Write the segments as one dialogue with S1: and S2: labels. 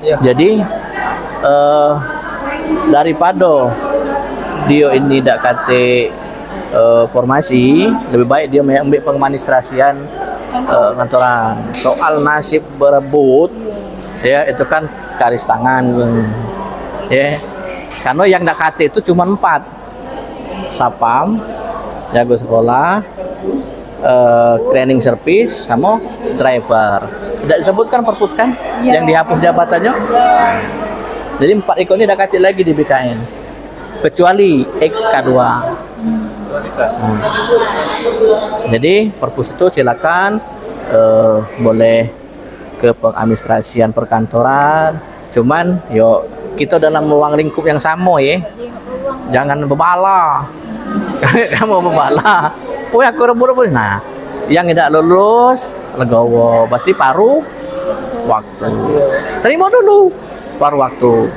S1: Iya.
S2: Jadi daripada dia ini tidak kate formasi, lebih baik dia mengambil pengadministrasian kantoran. Soal nasib berebut, ya itu kan garis tangan, ya. Karena yang tidak kate itu cuma 4, sapam, jago sekolah, cleaning service, sama driver. Tidak disebutkan perpus kan, yang dihapus jabatannya. Jadi 4 ikon ini tidak kate lagi di BKN, kecuali XK2. Jadi perpus itu silakan boleh ke pengadministrasian perkantoran, cuman yo kita dalam ruang lingkup yang sama ya, jangan bebala. Kamu bebala, oh aku rebut-rebut. Nah, yang tidak lulus legowo, berarti paruh waktu, terima dulu paruh waktu.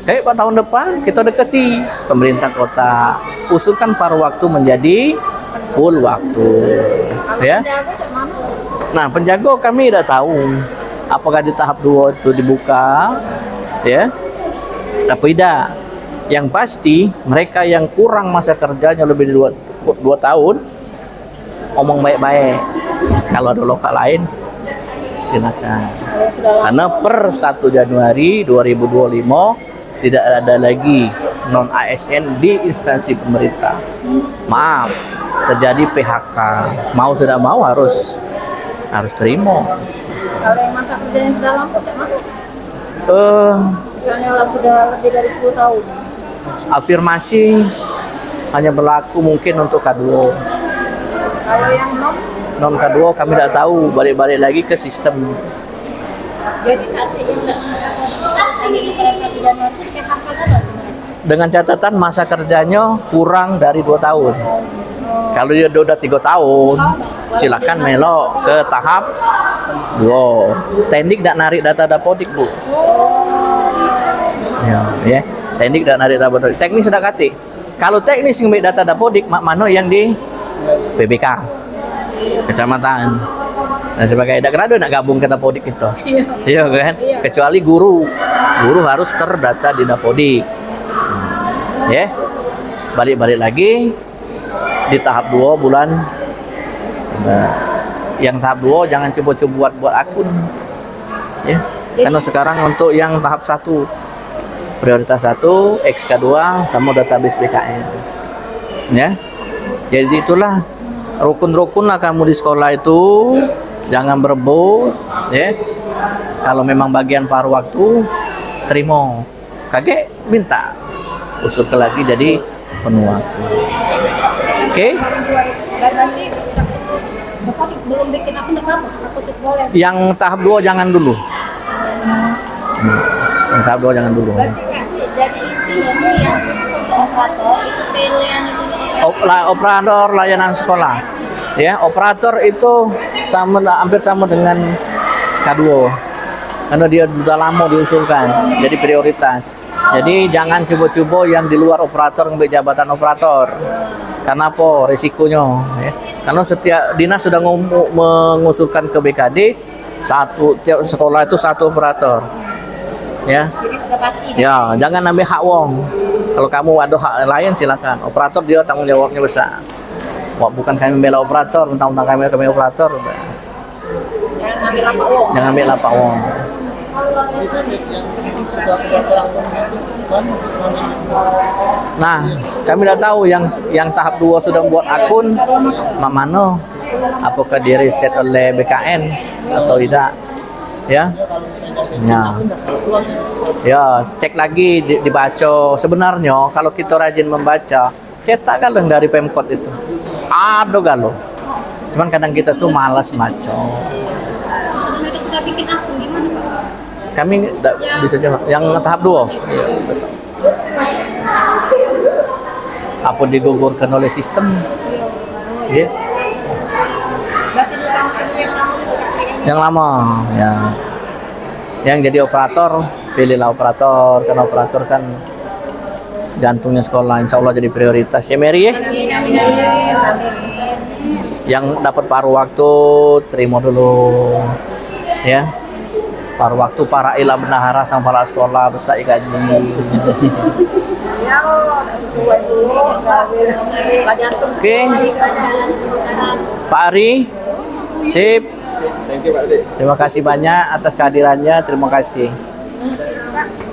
S2: Pak tahun depan kita deketi pemerintah kota, usulkan paruh waktu menjadi full waktu, ya. Nah, penjago kami tidak tahu apakah di tahap 2 itu dibuka, ya, apa tidak. Yang pasti mereka yang kurang masa kerjanya lebih dari 2 tahun, omong baik-baik. Kalau ada lokal lain, silakan. Karena per 1 Januari 2025 tidak ada lagi non ASN di instansi pemerintah. Maaf, terjadi PHK. Mau tidak mau harus terima.
S3: Kalau yang masa kerjanya sudah lama, cak mana? Misalnya sudah lebih dari 10 tahun.
S2: Afirmasi hanya berlaku mungkin untuk K2.
S3: Kalau yang
S2: Non K2 kami tidak tahu, balik-balik lagi ke sistem.
S3: jadi pada 1 Januari PHK kan
S2: Dengan catatan masa kerjanya kurang dari 2 tahun. Kalau dia udah 3 tahun, silakan melok ke tahap 2. Teknik tidak narik data dapodik, Bu. Ya. Teknik dan narik data dapodik. Teknis sudah kati. Kalau teknis ngambil data dapodik, mana yang di PBK, kecamatan dan sebagainya. Tidak kena nak gabung ke dapodik itu. Iya kan? Kecuali guru harus terdata di dapodik. Ya, balik-balik lagi di tahap 2 bulan. Nah, yang tahap 2 jangan coba-coba buat akun, ya. Karena sekarang untuk yang tahap 1 prioritas 1 XK2 sama database BKN, ya. Jadi itulah rukun-rukun lah kamu di sekolah itu, jangan berebut, ya. Kalau memang bagian paruh waktu, terima. Kakek minta usul lagi jadi penuh waktu. Oke?
S3: dan nanti Bapak belum bikin akun apa-apa, aku sih boleh.
S2: Yang tahap 2 jangan dulu. Yang tahap 2 jangan dulu.
S3: Berarti Kak, jadi intinya tuh yang khusus untuk operator itu pilihan itu
S2: Operator layanan sekolah, ya. Operator itu hampir sama dengan K2 karena dia sudah lama diusulkan jadi prioritas. Jadi jangan coba-coba yang di luar operator ngambil jabatan operator. Karena apa? Risikonya, ya. Karena setiap dinas sudah mengusulkan ke BKD tiap sekolah itu 1 operator, ya.
S3: jadi sudah pasti.
S2: Ya, jangan ambil hak wong. Kalau kamu ada hak lain silakan. Operator dia tanggung jawabnya besar. Wah, bukan kami membela operator, mentang-mentang kami operator. Jangan ambil lapak wong. Nah, kami tidak tahu yang tahap 2 sudah membuat akun mana, apakah di reset oleh BKN atau tidak, ya. Ya, cek lagi, dibaca. Sebenarnya kalau kita rajin membaca, cetak galang dari Pemkot itu ada galau. Cuman kadang kita tuh malas baca.
S3: Mereka sudah bikin akun gimana Pak?
S2: Kami tidak bisa jawab. Yang tahap 2, apa digugurkan oleh sistem, ya.
S3: Berarti diutamakan yang lama itu Kak?
S2: Yang lama, ya. Yang jadi operator, pilihlah operator, karena operator kan jantungnya sekolah, insya Allah jadi prioritas, ya Mary, ya. Yang dapat paruh waktu terima dulu, ya. paruh waktu para ilah bendahara sang kepala sekolah besar gaji.
S3: Ya, udah sesuai dulu. Pelajaran terus.
S2: Oke. Pak Ari, sip.
S1: Thank you Pak Ade.
S2: Terima kasih banyak atas kehadirannya. Terima kasih.